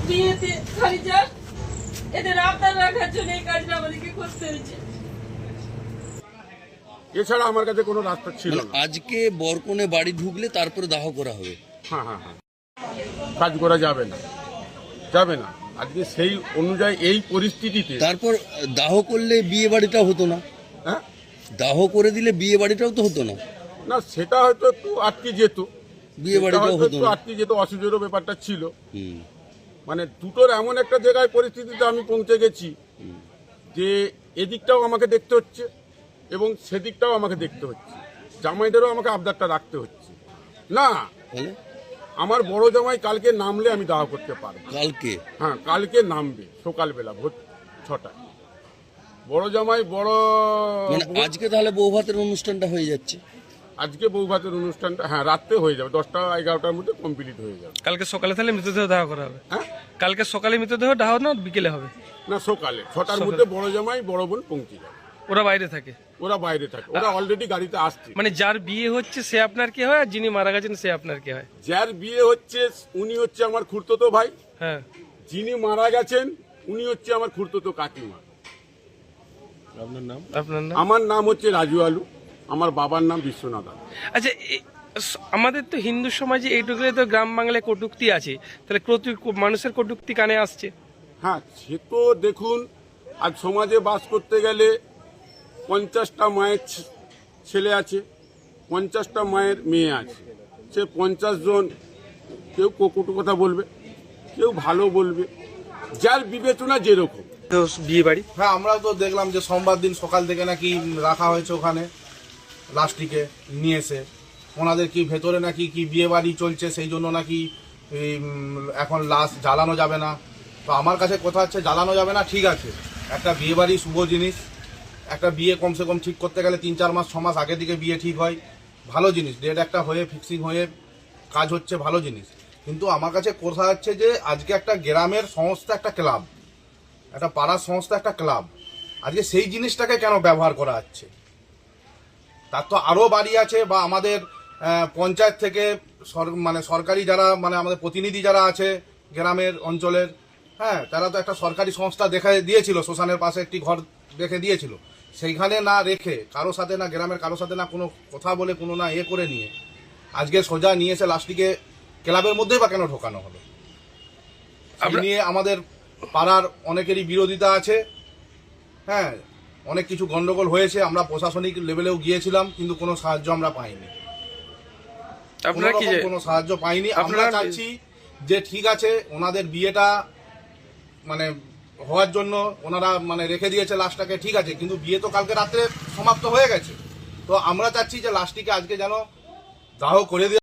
বিয়েতে খালি যাক এদের আবদার রাখার জন্য এই কাজটা আমাদেরকে করতে হয়েছে। এছাড়া আমার কাছে কোনো রাস্তা ছিল না। আজকে বরকনে বাড়ি ঢুকলে তারপরে দাহ করা হবে। হ্যাঁ, কাজ করা যাবে না, যাবে না। আজকে সেই অনুযায়ী এই পরিস্থিতিতে তারপর দাহ করলে বিয়ে বাড়িটা হতো না? হ্যাঁ, দাহ করে দিলে বিয়ে বাড়িটাও তো হতো না? না সেটা হয়তো একটু আটকে যেত, বিয়ে বাড়িটাও হতো না, আটকে যেত, অসুবিধারও ব্যাপারটা ছিল। হুম। মানে দুটোর এমন একটা জায়গায় পরিস্থিতিতে আমি পৌঁছে গেছি যে এদিকটাও আমাকে দেখতে হচ্ছে এবং সেদিকটাও আমাকে দেখতে হচ্ছে, জামাইদেরও আমাকে আবদারটা রাখতে হচ্ছে। না, বলে আমার বড় জামাই কালকে নামলে আমি দাহ করতে পারবো। কালকে? হ্যাঁ, কালকে নামবে সকালবেলা ভোর 6টায়। বড় জামাই বড় মানে আজকে তাহলে বউ ভাতের অনুষ্ঠানটা হয়ে যাচ্ছে? আজকে বউ ভাতের অনুষ্ঠানটা হ্যাঁ রাত্রে হয়ে যাবে, 10টা 11টার মধ্যে কমপ্লিট হয়ে যাবে। কালকে সকালে তাহলে মৃতদেহ দাহ করা হবে? হ্যাঁ, কালকে সকালে মৃতদেহ দাহ না বিকেলে হবে? না সকালে 6টার মধ্যে বড় জামাই বড় বোন পৌঁছে যাবে। ওরা বাইরে থাকে? ওরা বাইরে থাকে, ওরা অলরেডি গাড়িতে আসছে। মানে যার বিয়ে হচ্ছে সে আপনার কে হয় আর যিনি মারা গেছেন সে আপনার কে হয়? যার বিয়ে হচ্ছে উনি হচ্ছে আমার খুড়তুতো ভাই, হ্যাঁ। যিনি মারা গেছেন উনি হচ্ছে আমার খুড়তুতো কাকিমা। আপনার নাম? আমার নাম হচ্ছে রাজু আলু, আমার বাবার নাম বিশ্বনাথ আলু। আচ্ছা, আমাদের তো হিন্দু সমাজে এইটুকুলে তো গ্রাম বাংলায় কটূক্তি আছে, তাহলে মানুষের কটূক্তি কানে আসছে? হ্যাঁ, সে তো দেখুন, আজ সমাজে বাস করতে গেলে 50টা মায়ের ছেলে আছে, 50টা মায়ের মেয়ে আছে, সে 50 জন কেউ কটু কথা বলবে, কেউ ভালো বলবে, যার বিবেচনা যেরকম। তো বিয়ে বাড়ি হ্যাঁ, আমরা তো দেখলাম যে সোমবার দিন সকাল থেকে নাকি রাখা হয়েছে ওখানে লাশটিকে নিয়ে এসে। ওনাদের কি ভেতরে নাকি কি বিয়ে বাড়ি চলছে, সেই জন্য নাকি এখন লাশ জ্বালানো যাবে না। তো আমার কাছে কথা হচ্ছে জ্বালানো যাবে না, ঠিক আছে, একটা বিয়ে বাড়ি শুভ জিনিস, একটা বিয়ে কমসে কম ঠিক করতে গেলে 3-4 মাস 6 মাস আগে থেকে বিয়ে ঠিক হয়, ভালো জিনিস, ডেট একটা হয়ে ফিক্সিং হয়ে কাজ হচ্ছে, ভালো জিনিস। কিন্তু আমার কাছে কথা হচ্ছে যে আজকে একটা গ্রামের সংস্থা, একটা ক্লাব, একটা পাড়ার সংস্থা, একটা ক্লাব, আজকে সেই জিনিসটাকে কেন ব্যবহার করা হচ্ছে? তার তো আরও বাড়ি আছে, বা আমাদের পঞ্চায়েত থেকে মানে সরকারি যারা, মানে আমাদের প্রতিনিধি যারা আছে গ্রামের অঞ্চলের, হ্যাঁ, তারা তো একটা সরকারি সংস্থা দেখে দিয়েছিল, শ্মশানের পাশে একটি ঘর দেখে দিয়েছিল, সেইখানে না রেখে কারোর সাথে, না গ্রামের কারোর সাথে না কোনো কথা বলে, কোনো না করে নিয়ে আজকে সোজা নিয়ে এসে লাস্টিকে ক্লাবের মধ্যেই বা কেন ঢোকানো হলো? এই নিয়ে আমাদের পাড়ার অনেকেরই বিরোধিতা আছে। হ্যাঁ, অনেক কিছু গন্ডগোল হয়েছে, আমরা প্রশাসনিক লেভেলেও গিয়েছিলাম, কিন্তু কোনো সাহায্য আমরা পাইনি, কোনো সাহায্য পাইনি। আমরা চাচ্ছি যে ঠিক আছে, ওনাদের বিয়েটা মানে হওয়ার জন্য ওনারা মানে রেখে দিয়েছে লাশটাকে, ঠিক আছে, কিন্তু বিয়ে তো কালকে রাত্রে সমাপ্ত হয়ে গেছে। তো আমরা চাচ্ছি যে লাশটিকে আজকে যেন দাহ করে দিয়ে